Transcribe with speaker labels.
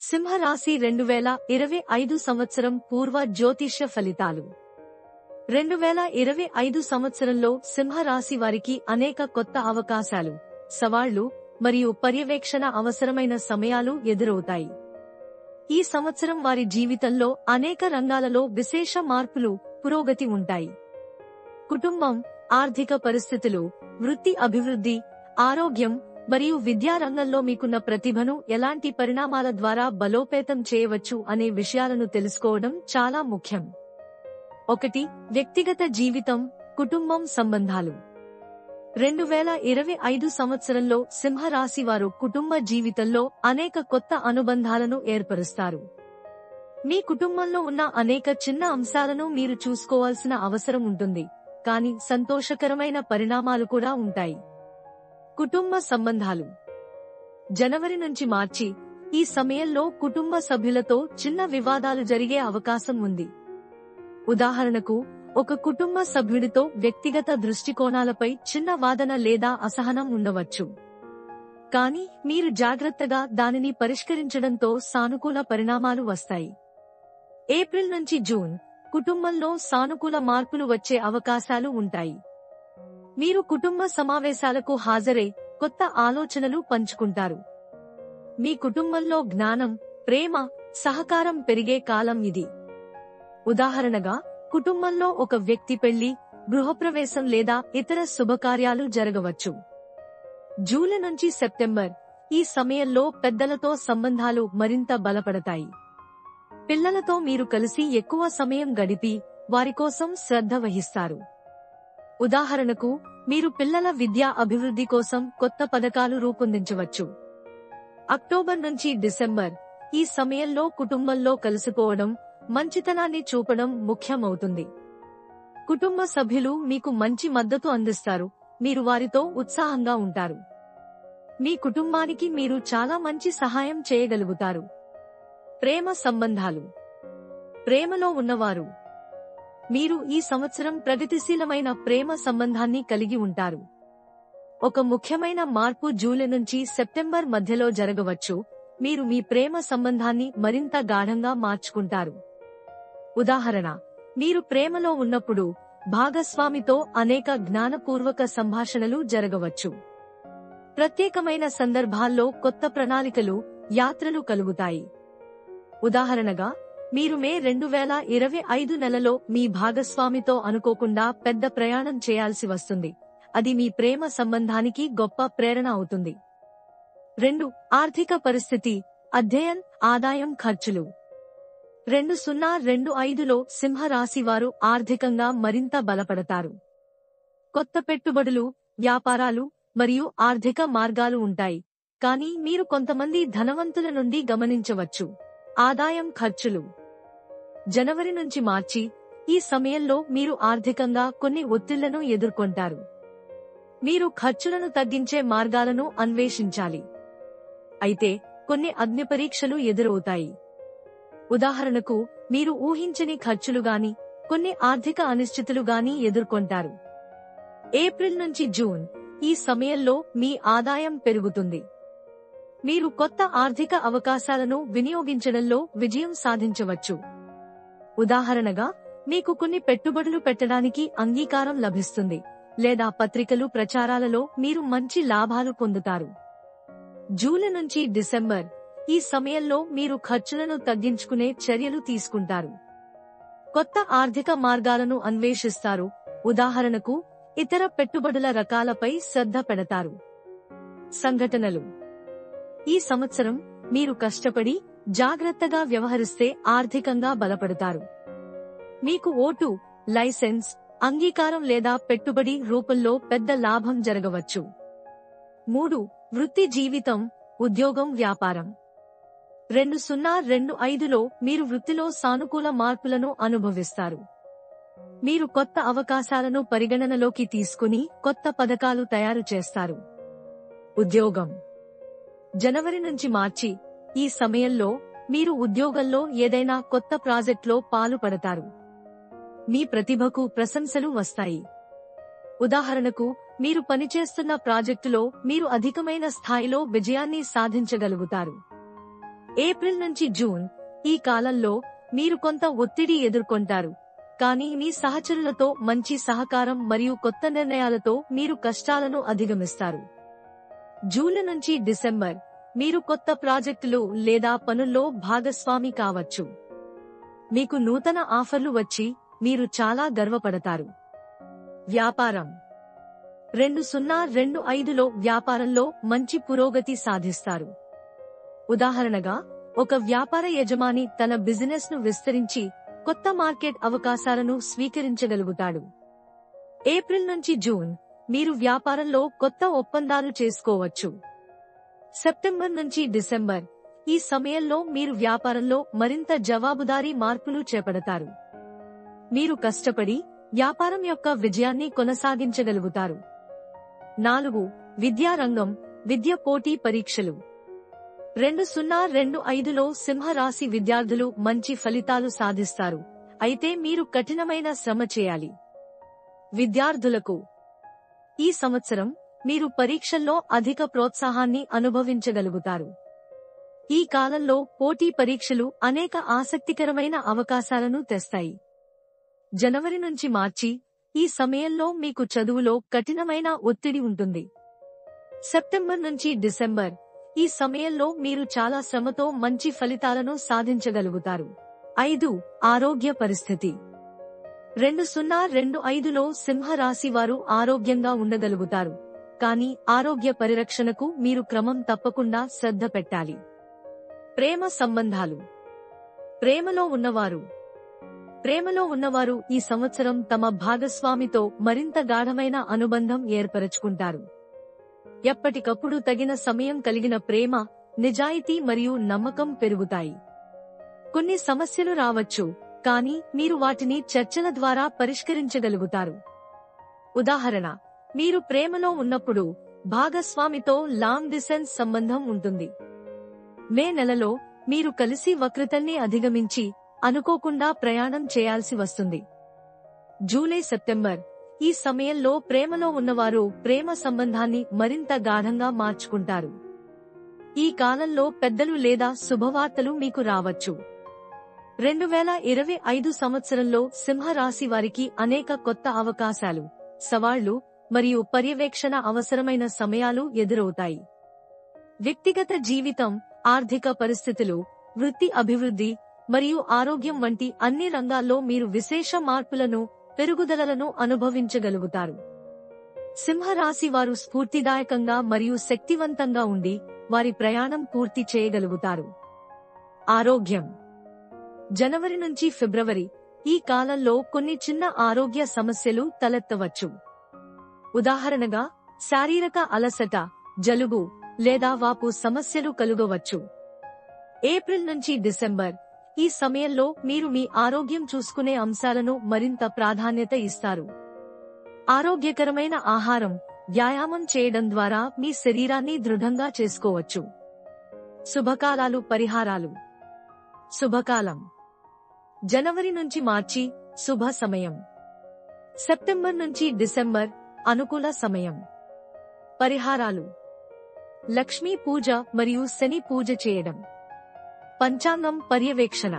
Speaker 1: సింహరాశి 2025 సంవత్సరం పూర్వ జ్యోతిష్య ఫలితాలు. 2025 సంవత్సరంలో సింహరాశి వారికి అనేక కొత్త అవకాశాలు, సవాళ్లు మరియు పర్యవేక్షణ అవసరమైన సమయాలు ఎదురవుతాయి. ఈ సంవత్సరం వారి జీవితంలో అనేక రంగాలలో విశేష మార్పులు, పురోగతి ఉంటాయి. కుటుంబం, ఆర్థిక పరిస్థితులు, వృత్తి అభివృద్ధి, ఆరోగ్యం మరియు విద్యా రంగంలో మీకున్న ప్రతిభను ఎలాంటి పరిణామాల ద్వారా బలోపేతం చేయవచ్చు అనే విషయాలను తెలుసుకోవడం చాలా ముఖ్యం. 1. వ్యక్తిగత జీవితం, కుటుంబం సంబంధాలు. 2025 సంవత్సరంలో సింహరాశి వారు కుటుంబ జీవితంలో అనేక కొత్త అనుబంధాలను ఏర్పరుస్తారు. మీ కుటుంబంలో ఉన్న అనేక చిన్న అంశాలను మీరు చూసుకోవాల్సిన అవసరం ఉంటుంది, కానీ సంతోషకరమైన పరిణామాలు కూడా ఉంటాయి. కుటుంబ సంబంధాలు. జనవరి నుంచి మార్చి ఈ సమయంలో కుటుంబ సభ్యులతో చిన్న వివాదాలు జరిగే అవకాశం ఉంది. ఉదాహరణకు, ఒక కుటుంబ సభ్యుడితో వ్యక్తిగత దృష్టికోణాలపై చిన్న వాదన లేదా అసహనం ఉండవచ్చు. కానీ మీరు జాగ్రత్తగా దానిని పరిష్కరించడంతో సానుకూల పరిణామాలు వస్తాయి. ఏప్రిల్ నుంచి జూన్ కుటుంబంలో సానుకూల మార్పులు వచ్చే అవకాశాలు ఉంటాయి. మీరు కుటుంబ సమావేశాలకు హాజరై కొత్త ఆలోచనలు పంచుకుంటారు. మీ కుటుంబంలో జ్ఞానం, ప్రేమ, సహకారం పెరిగే కాలం ఇది. ఉదాహరణగా, కుటుంబంలో ఒక వ్యక్తి పెళ్లి, గృహప్రవేశం లేదా ఇతర శుభకార్యాలు జరగవచ్చు. జూలై నుంచి సెప్టెంబర్ ఈ సమయంలో పెద్దలతో సంబంధాలు మరింత బలపడతాయి. పిల్లలతో మీరు కలిసి ఎక్కువ సమయం గడిపి వారి కోసం శ్రద్ధ వహిస్తారు. ఉదాహరణకు, మీరు పిల్లల విద్యా అభివృద్ధి కోసం కొత్త పథకాలు రూపొందించవచ్చు. అక్టోబర్ నుంచి డిసెంబర్ ఈ సమయంలో కుటుంబంలో కలుసుకోవడం, మంచితనాన్ని చూపడం ముఖ్యమవుతుంది. కుటుంబ సభ్యులు మీకు మంచి మద్దతు అందిస్తారు, మీరు వారితో ఉత్సాహంగా ఉంటారు. మీ కుటుంబానికి మీరు చాలా మంచి సహాయం చేయగలుగుతారు. ప్రేమ సంబంధాలు. ప్రేమలో ఉన్నవారు. మీరు ఈ సంవత్సరం ప్రగతిశీలమైన ప్రేమ సంబంధాన్ని కలిగి ఉంటారు. ఒక ముఖ్యమైన మార్పు జూలై నుంచి సెప్టెంబర్ మధ్యలో జరగవచ్చు. మీరు మీ ప్రేమ సంబంధాన్ని మరింత గాఢంగా మార్చుకుంటారు. ఉదాహరణ, మీరు ప్రేమలో ఉన్నప్పుడు భాగస్వామితో అనేక జ్ఞానపూర్వక సంభాషణలు జరగవచ్చు. ప్రత్యేకమైన సందర్భాల్లో కొత్త ప్రణాళికలు, యాత్రలు కలుగుతాయి. ఉదాహరణగా, మీరు మే 2025 నెలలో మీ భాగస్వామితో అనుకోకుండా పెద్ద ప్రయాణం చేయాల్సి వస్తుంది. అది మీ ప్రేమ సంబంధానికి గొప్ప ప్రేరణ అవుతుంది. 2. ఆర్థిక పరిస్థితి, అధ్యయన్, ఆదాయం, ఖర్చులు. 2025లో సింహరాశి వారు ఆర్థికంగా మరింత బలపడతారు. కొత్త పెట్టుబడులు, వ్యాపారాలు మరియు ఆర్థిక మార్గాలు ఉంటాయి, కానీ మీరు కొంతమంది ధనవంతుల నుండి గమనించవచ్చు. ఆదాయం, ఖర్చులు. జనవరి నుంచి మార్చి ఈ సమయంలో మీరు ఆర్థికంగా కొన్ని ఒత్తిళ్లను ఎదుర్కొంటారు. మీరు ఖర్చులను తగ్గించే మార్గాలను అన్వేషించాలి. అయితే కొన్ని అగ్నిపరీక్షలు ఎదురవుతాయి. ఉదాహరణకు, మీరు ఊహించని ఖర్చులుగాని, కొన్ని ఆర్థిక అనిశ్చితులుగాని ఎదుర్కొంటారు. ఏప్రిల్ నుంచి జూన్ ఈ సమయంలో మీ ఆదాయం పెరుగుతుంది. మీరు కొత్త ఆర్థిక అవకాశాలను వినియోగించడంలో విజయం సాధించవచ్చు. ఉదాహరణగా, మీకు కొన్ని పెట్టుబడులు పెట్టడానికి అంగీకారం లభిస్తుంది, లేదా పత్రికలు ప్రచారాలలో మీరు మంచి లాభాలు పొందుతారు. జూలై నుంచి డిసెంబర్ ఈ సమయంలో మీరు ఖర్చులను తగ్గించుకునే చర్యలు తీసుకుంటారు. కొత్త ఆర్థిక మార్గాలను అన్వేషిస్తారు, ఉదాహరణకు ఇతర పెట్టుబడుల రకాలపై శ్రద్ధ పెడతారు. సంఘటనలు. ఈ సంవత్సరం మీరు కష్టపడి జాగ్రత్తగా వ్యవహరిస్తే ఆర్థికంగా బలపడతారు. మీకు ఓటు, లైసెన్స్, అంగీకారం లేదా పెట్టుబడి రూపంలో పెద్ద లాభం జరగవచ్చు. 3. వృత్తి జీవితం, ఉద్యోగం, వ్యాపారం. 2025లో మీరు వృత్తిలో సానుకూల మార్పులను అనుభవిస్తారు. మీరు కొత్త అవకాశాలను పరిగణనలోకి తీసుకుని కొత్త పథకాలు తయారు చేస్తారు. ఉద్యోగం. జనవరి నుంచి మార్చి ఈ సమయంలో మీరు ఉద్యోగంలో ఏదైనా కొత్త ప్రాజెక్టులో పాలుపడతారు. మీ ప్రతిభకు ప్రశంసలు వస్తాయి. ఉదాహరణకు, మీరు పనిచేస్తున్న ప్రాజెక్టులో మీరు అధికమైన స్థాయిలో విజయాన్ని సాధించగలుగుతారు. ఏప్రిల్ నుంచి జూన్ ఈ కాలంలో మీరు కొంత ఒత్తిడి ఎదుర్కొంటారు, కానీ మీ సహచరులతో మంచి సహకారం మరియు కొత్త నిర్ణయాలతో మీరు కష్టాలను అధిగమిస్తారు. జూలై నుంచి డిసెంబర్ మీరు కొత్త ప్రాజెక్టులు లేదా పనుల్లో భాగస్వామి కావచ్చు. మీకు నూతన ఆఫర్లు వచ్చి మీరు చాలా గర్వపడతారు. వ్యాపారం 2025లో వ్యాపారంలో మంచి పురోగతి సాధిస్తారు. ఉదాహరణగా, ఒక వ్యాపార యజమాని తన బిజినెస్ ను విస్తరించి కొత్త మార్కెట్ అవకాశాలను స్వీకరించగలుగుతాడు. ఏప్రిల్ నుంచి జూన్ మీరు వ్యాపారంలో కొత్త ఒప్పందాలు చేసుకోవచ్చు. సెప్టెంబర్ నుంచి డిసెంబర్ ఈ సమయంలో మీరు వ్యాపారంలో మరింత జవాబుదారీ మార్పులు చేపడతారు. మీరు కష్టపడి వ్యాపారం యొక్క విజయాన్ని కొనసాగించగలుగుతారు. 4. విద్యా రంగం, విద్య పోటీ పరీక్షలు. 2025లో సింహరాశి విద్యార్థులు మంచి ఫలితాలు సాధిస్తారు, అయితే మీరు కఠినమైన శ్రమ చేయాలి. విద్యార్థులకు ఈ సంవత్సరం మీరు పరీక్షల్లో అధిక ప్రోత్సాహాన్ని అనుభవించగలుగుతారు. ఈ కాలంలో పోటీ పరీక్షలు అనేక ఆసక్తికరమైన అవకాశాలను తెస్తాయి. జనవరి నుంచి మార్చి ఈ సమయంలో మీకు చదువులో కఠినమైన ఒత్తిడి ఉంటుంది. సెప్టెంబర్ నుంచి డిసెంబర్ ఈ సమయంలో మీరు చాలా శ్రమతో మంచి ఫలితాలను సాధించగలుగుతారు. 5. ఆరోగ్య పరిస్థితి. 2025లో సింహరాశి వారు ఆరోగ్యంగా ఉండగలుగుతారు, కానీ ఆరోగ్య పరిరక్షణకు మీరు క్రమం తప్పకుండా శ్రద్ధ పెట్టాలి. ప్రేమ సంబంధాలు. ప్రేమలో ఉన్నవారు ఈ సంవత్సరం తమ భాగస్వామితో మరింత గాఢమైన అనుబంధం ఏర్పరచుకుంటారు. ఎప్పటికప్పుడు తగిన సమయం కలిగిన ప్రేమ, నిజాయితీ మరియు నమ్మకం పెరుగుతాయి. కొన్ని సమస్యలు రావచ్చు, కానీ మీరు వాటిని చర్చల ద్వారా పరిష్కరించగలుగుతారు. ఉదాహరణ, మీరు ప్రేమలో ఉన్నప్పుడు భాగస్వామితో లాంగ్ డిస్టెన్స్ సంబంధం ఉంటుంది. మే నెలలో మీరు కలిసి వక్రతల్ని అధిగమించి అనుకోకుండా ప్రయాణం చేయాల్సి వస్తుంది. జూలై సెప్టెంబర్ ఈ సమయంలో ప్రేమలో ఉన్నవారు ప్రేమ సంబంధాన్ని మరింత గాఢంగా మార్చుకుంటారు. ఈ కాలంలో పెద్దలు లేదా శుభవార్తలు మీకు రావచ్చు. 2025 సంవత్సరంలో సింహరాశి వారికి అనేక కొత్త అవకాశాలు, సవాళ్లు మరియు పర్యవేక్షణ అవసరమైన సమయాలు ఎదురవుతాయి. వ్యక్తిగత జీవితం, ఆర్థిక పరిస్థితులు, వృత్తి అభివృద్ధి మరియు ఆరోగ్యం వంటి అన్ని రంగాల్లో మీరు విశేష మార్పులను, పెరుగుదలను అనుభవించగలుగుతారు. సింహరాశి వారు స్ఫూర్తిదాయకంగా మరియు శక్తివంతంగా ఉండి వారి ప్రయాణం పూర్తి చేయగలుగుతారు. ఆరోగ్యం. జనవరి నుంచి ఫిబ్రవరి ఈ కాలంలో కొన్ని చిన్న ఆరోగ్య సమస్యలు తలెత్తవచ్చు. ఉదాహరణగా, శారీరక అలసట, జలుబు లేదా వాపు సమస్యలు కలుగవచ్చు. ఏప్రిల్ నుంచి డిసెంబర్ ఈ సమయంలో మీరు మీ ఆరోగ్యం చూసుకునే అంశాలను మరింత ప్రాధాన్యత ఇస్తారు. ఆరోగ్యకరమైన ఆహారం, వ్యాయామం చేయడం ద్వారా మీ శరీరాన్ని దృఢంగా చేసుకోవచ్చు. శుభకాలాలు, పరిహారాలు. శుభకాలం. జనవరి నుంచి మార్చి శుభ సమయం. సెప్టెంబర్ నుంచి డిసెంబర్ అనుకూల సమయం. పరిహారాలు: లక్ష్మీ పూజ మరియు శని పూజ చేయడం. పంచాంగం పర్యవేక్షణ.